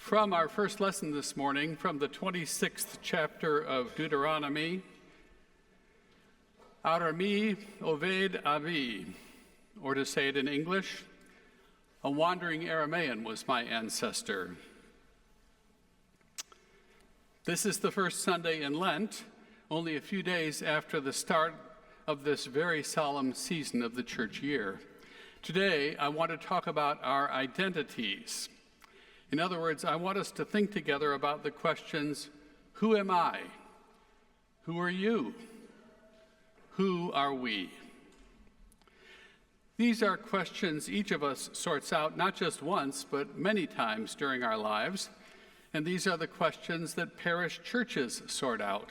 From our first lesson this morning, from the 26th chapter of Deuteronomy, Arami Oved Avi, or to say it in English, a wandering Aramaean was my ancestor. This is the first Sunday in Lent, only a few days after the start of this very solemn season of the church year. Today, I want to talk about our identities. In other words, I want us to think together about the questions, who am I? Who are you? Who are we? These are questions each of us sorts out not just once, but many times during our lives. And these are the questions that parish churches sort out,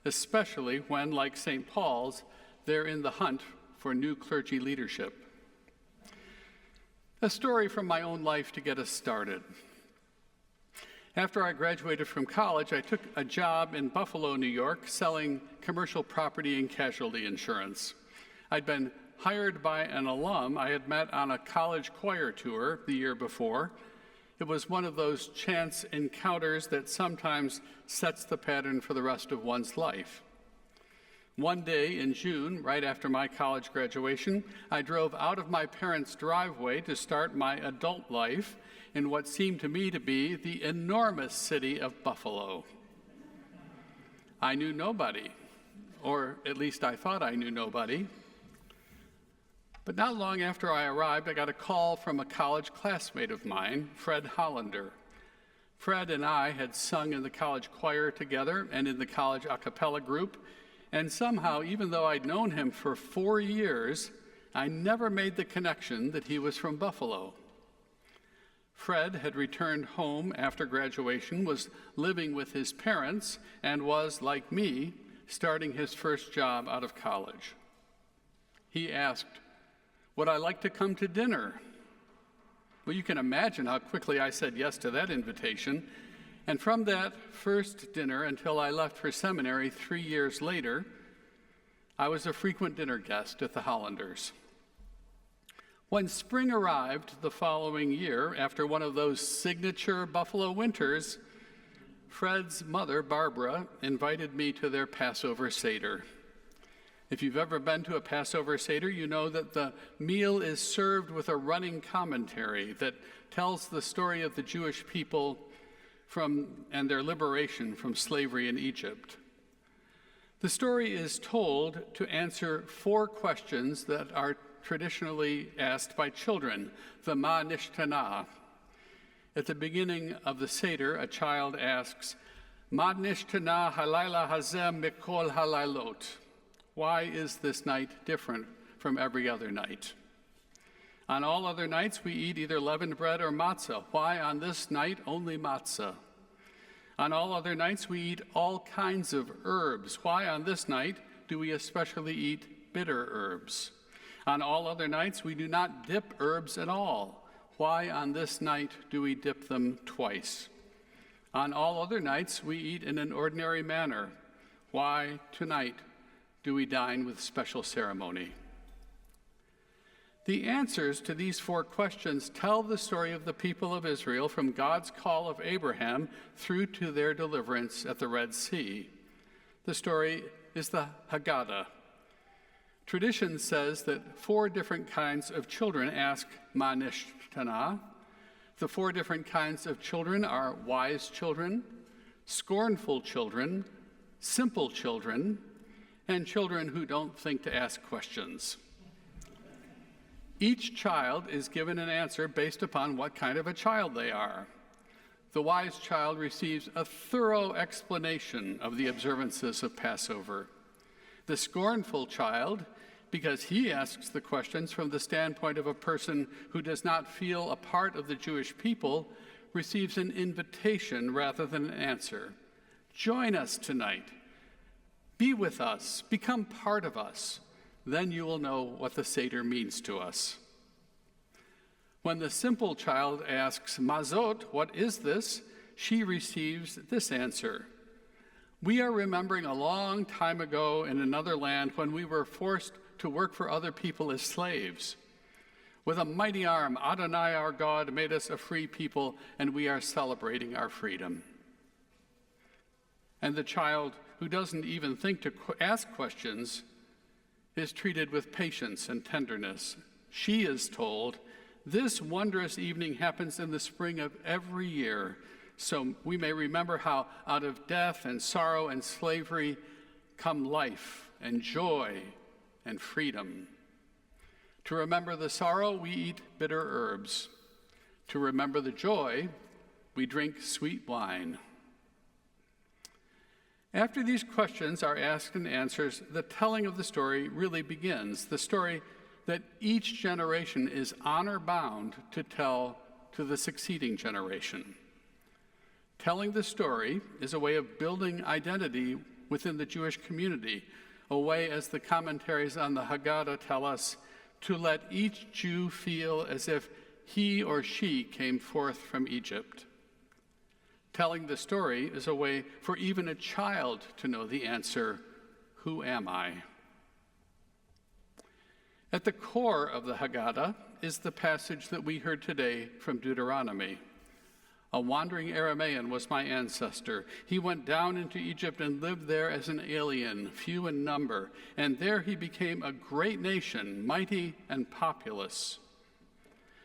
especially when, like St. Paul's, they're in the hunt for new clergy leadership. A story from my own life to get us started. After I graduated from college, I took a job in Buffalo, New York, selling commercial property and casualty insurance. I'd been hired by an alum I had met on a college choir tour the year before. It was one of those chance encounters that sometimes sets the pattern for the rest of one's life. One day in June, right after my college graduation, I drove out of my parents' driveway to start my adult life in what seemed to me to be the enormous city of Buffalo. I knew nobody, or at least I thought I knew nobody. But not long after I arrived, I got a call from a college classmate of mine, Fred Hollander. Fred and I had sung in the college choir together and in the college a cappella group, and somehow, even though I'd known him for 4 years, I never made the connection that he was from Buffalo. Fred had returned home after graduation, was living with his parents, and was, like me, starting his first job out of college. He asked, "Would I like to come to dinner?" Well, you can imagine how quickly I said yes to that invitation. And from that first dinner until I left for seminary 3 years later, I was a frequent dinner guest at the Hollanders. When spring arrived the following year, after one of those signature Buffalo winters, Fred's mother, Barbara, invited me to their Passover Seder. If you've ever been to a Passover Seder, you know that the meal is served with a running commentary that tells the story of the Jewish people and their liberation from slavery in Egypt. The story is told to answer 4 questions that are traditionally asked by children, the Ma Nishtana. At the beginning of the Seder, a child asks, Ma Nishtana halayla hazeh mikol halaylot. Why is this night different from every other night? On all other nights, we eat either leavened bread or matzah. Why on this night only matzah? On all other nights, we eat all kinds of herbs. Why on this night do we especially eat bitter herbs? On all other nights, we do not dip herbs at all. Why on this night do we dip them twice? On all other nights, we eat in an ordinary manner. Why tonight do we dine with special ceremony? The answers to these 4 questions tell the story of the people of Israel from God's call of Abraham through to their deliverance at the Red Sea. The story is the Haggadah. Tradition says that 4 different kinds of children ask Ma Nishtana. The 4 different kinds of children are wise children, scornful children, simple children, and children who don't think to ask questions. Each child is given an answer based upon what kind of a child they are. The wise child receives a thorough explanation of the observances of Passover. The scornful child, because he asks the questions from the standpoint of a person who does not feel a part of the Jewish people, receives an invitation rather than an answer. Join us tonight. Be with us. Become part of us. Then you will know what the Seder means to us. When the simple child asks, Mazot, what is this? She receives this answer. We are remembering a long time ago in another land when we were forced to work for other people as slaves. With a mighty arm, Adonai our God made us a free people, and we are celebrating our freedom. And the child who doesn't even think to ask questions is treated with patience and tenderness. She is told, "This wondrous evening happens in the spring of every year, so we may remember how out of death and sorrow and slavery come life and joy and freedom. To remember the sorrow, we eat bitter herbs. To remember the joy, we drink sweet wine." After these questions are asked and answered, the telling of the story really begins, the story that each generation is honor-bound to tell to the succeeding generation. Telling the story is a way of building identity within the Jewish community, a way, as the commentaries on the Haggadah tell us, to let each Jew feel as if he or she came forth from Egypt. Telling the story is a way for even a child to know the answer, "Who am I?" At the core of the Haggadah is the passage that we heard today from Deuteronomy. "A wandering Aramaean was my ancestor. He went down into Egypt and lived there as an alien, few in number, and there he became a great nation, mighty and populous.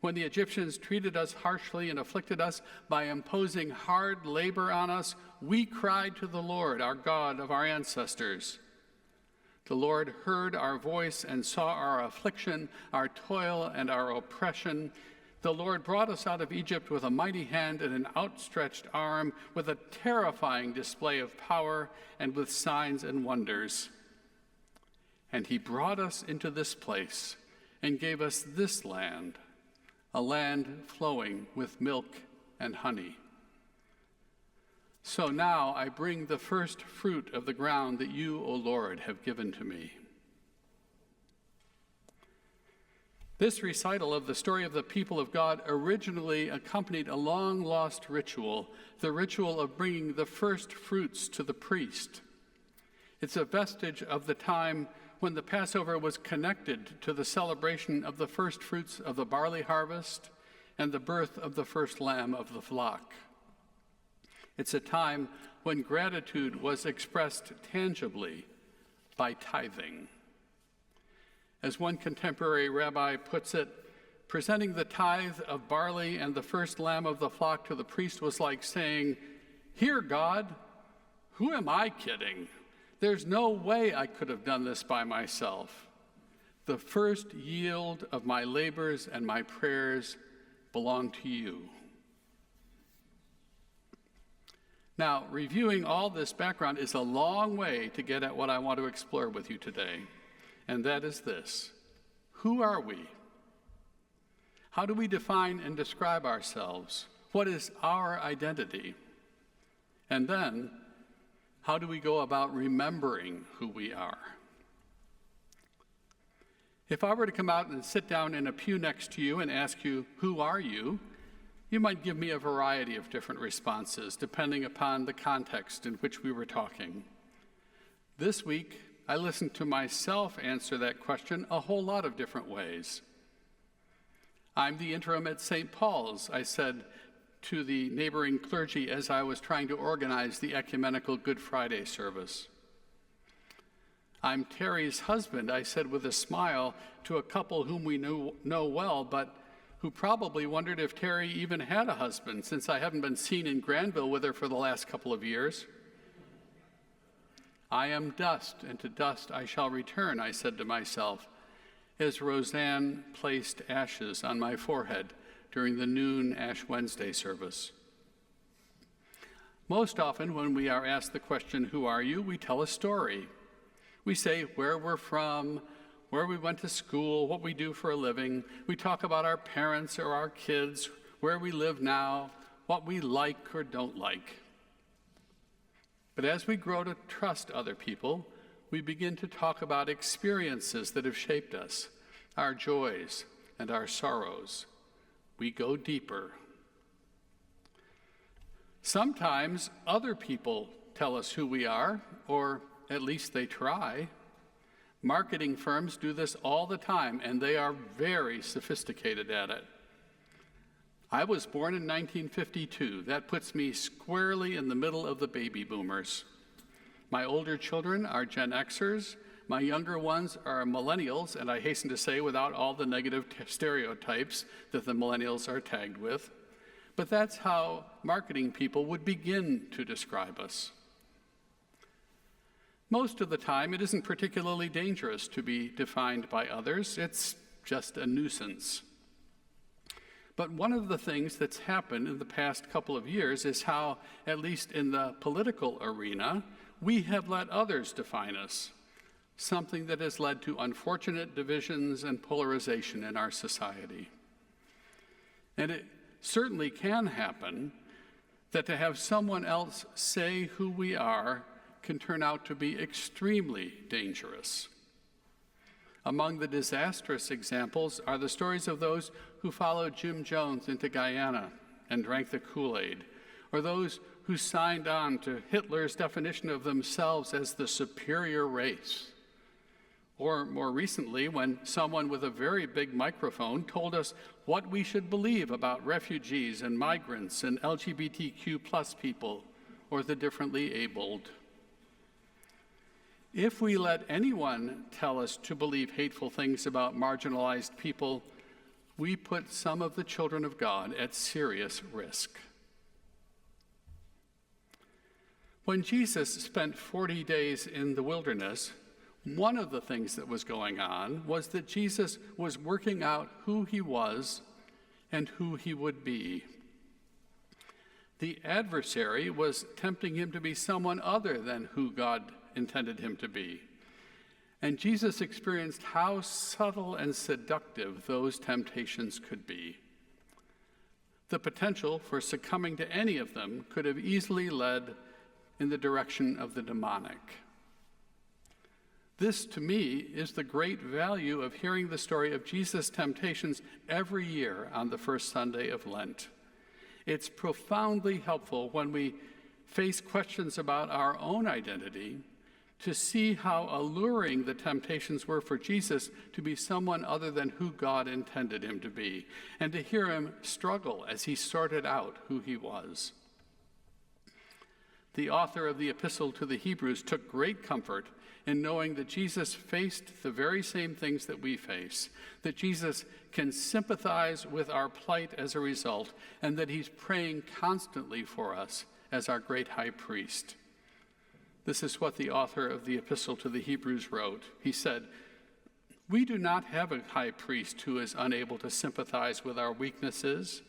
When the Egyptians treated us harshly and afflicted us by imposing hard labor on us, we cried to the Lord, our God of our ancestors. The Lord heard our voice and saw our affliction, our toil, and our oppression. The Lord brought us out of Egypt with a mighty hand and an outstretched arm, with a terrifying display of power and with signs and wonders. And he brought us into this place and gave us this land, a land flowing with milk and honey. So now I bring the first fruit of the ground that you, O Lord, have given to me." This recital of the story of the people of God originally accompanied a long-lost ritual, the ritual of bringing the first fruits to the priest. It's a vestige of the time when the Passover was connected to the celebration of the first fruits of the barley harvest and the birth of the first lamb of the flock. It's a time when gratitude was expressed tangibly by tithing. As one contemporary rabbi puts it, presenting the tithe of barley and the first lamb of the flock to the priest was like saying, "Here, God, who am I kidding? There's no way I could have done this by myself. The first yield of my labors and my prayers belong to you." Now, reviewing all this background is a long way to get at what I want to explore with you today, and that is this: who are we? How do we define and describe ourselves? What is our identity? And then, how do we go about remembering who we are? If I were to come out and sit down in a pew next to you and ask you, "Who are you?" you might give me a variety of different responses, depending upon the context in which we were talking. This week, I listened to myself answer that question a whole lot of different ways. "I'm the interim at St. Paul's," I said to the neighboring clergy as I was trying to organize the ecumenical Good Friday service. "I'm Terry's husband," I said with a smile to a couple whom we know well, but who probably wondered if Terry even had a husband, since I haven't been seen in Granville with her for the last couple of years. "I am dust, and to dust I shall return," I said to myself, as Roseanne placed ashes on my forehead during the noon Ash Wednesday service. Most often when we are asked the question, "Who are you?" we tell a story. We say where we're from, where we went to school, what we do for a living. We talk about our parents or our kids, where we live now, what we like or don't like. But as we grow to trust other people, we begin to talk about experiences that have shaped us, our joys and our sorrows. We go deeper. Sometimes other people tell us who we are, or at least they try. Marketing firms do this all the time, and they are very sophisticated at it. I was born in 1952. That puts me squarely in the middle of the baby boomers. My older children are Gen Xers. My younger ones are millennials, and I hasten to say without all the negative stereotypes that the millennials are tagged with. But that's how marketing people would begin to describe us. Most of the time, it isn't particularly dangerous to be defined by others. It's just a nuisance. But one of the things that's happened in the past couple of years is how, at least in the political arena, we have let others define us, something that has led to unfortunate divisions and polarization in our society. And it certainly can happen that to have someone else say who we are can turn out to be extremely dangerous. Among the disastrous examples are the stories of those who followed Jim Jones into Guyana and drank the Kool-Aid, or those who signed on to Hitler's definition of themselves as the superior race. Or more recently, when someone with a very big microphone told us what we should believe about refugees and migrants and LGBTQ+ people or the differently abled. If we let anyone tell us to believe hateful things about marginalized people, we put some of the children of God at serious risk. When Jesus spent 40 days in the wilderness, one of the things that was going on was that Jesus was working out who he was and who he would be. The adversary was tempting him to be someone other than who God intended him to be. And Jesus experienced how subtle and seductive those temptations could be. The potential for succumbing to any of them could have easily led in the direction of the demonic. This, to me, is the great value of hearing the story of Jesus' temptations every year on the first Sunday of Lent. It's profoundly helpful when we face questions about our own identity to see how alluring the temptations were for Jesus to be someone other than who God intended him to be, and to hear him struggle as he sorted out who he was. The author of the Epistle to the Hebrews took great comfort in knowing that Jesus faced the very same things that we face, that Jesus can sympathize with our plight as a result, and that he's praying constantly for us as our great high priest. This is what the author of the Epistle to the Hebrews wrote. He said, "We do not have a high priest who is unable to sympathize with our weaknesses,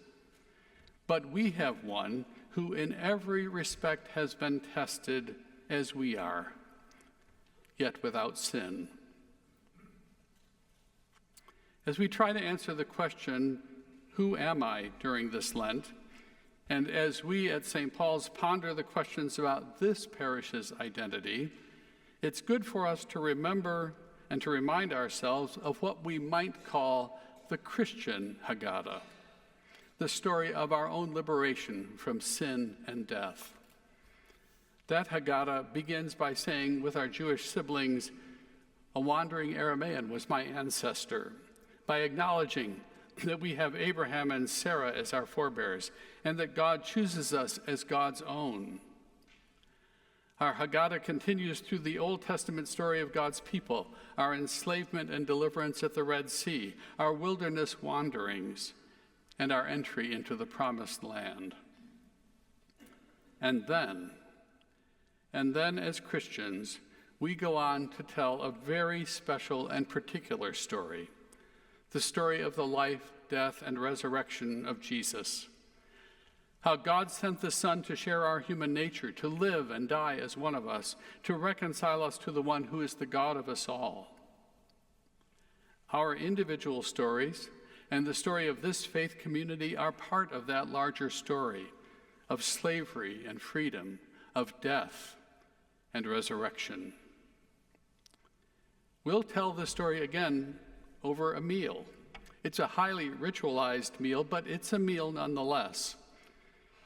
but we have one who in every respect has been tested as we are, yet without sin." As we try to answer the question, who am I, during this Lent, and as we at St. Paul's ponder the questions about this parish's identity, it's good for us to remember and to remind ourselves of what we might call the Christian Haggadah, the story of our own liberation from sin and death. That Haggadah begins by saying with our Jewish siblings, "A wandering Aramaean was my ancestor," by acknowledging that we have Abraham and Sarah as our forebears, and that God chooses us as God's own. Our Haggadah continues through the Old Testament story of God's people, our enslavement and deliverance at the Red Sea, our wilderness wanderings, and our entry into the Promised Land. And then as Christians, we go on to tell a very special and particular story, the story of the life, death, and resurrection of Jesus. How God sent the Son to share our human nature, to live and die as one of us, to reconcile us to the one who is the God of us all. Our individual stories and the story of this faith community are part of that larger story of slavery and freedom, of death and resurrection. We'll tell the story again over a meal. It's a highly ritualized meal, but it's a meal nonetheless.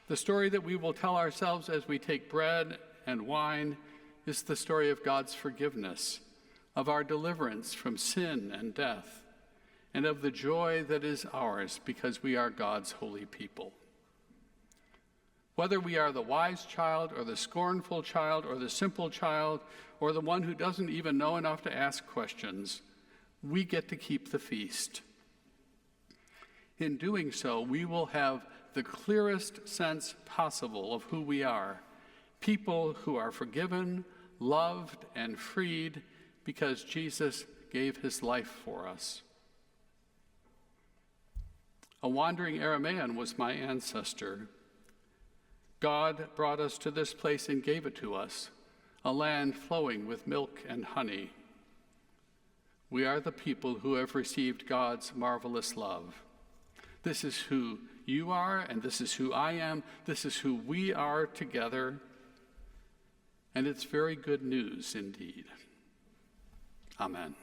The story that we will tell ourselves as we take bread and wine is the story of God's forgiveness, of our deliverance from sin and death, and of the joy that is ours because we are God's holy people. Whether we are the wise child or the scornful child or the simple child or the one who doesn't even know enough to ask questions, we get to keep the feast. In doing so, we will have the clearest sense possible of who we are, people who are forgiven, loved, and freed because Jesus gave his life for us. A wandering Aramaean was my ancestor. God brought us to this place and gave it to us, a land flowing with milk and honey. We are the people who have received God's marvelous love. This is who you are, and this is who I am. This is who we are together. And it's very good news indeed. Amen.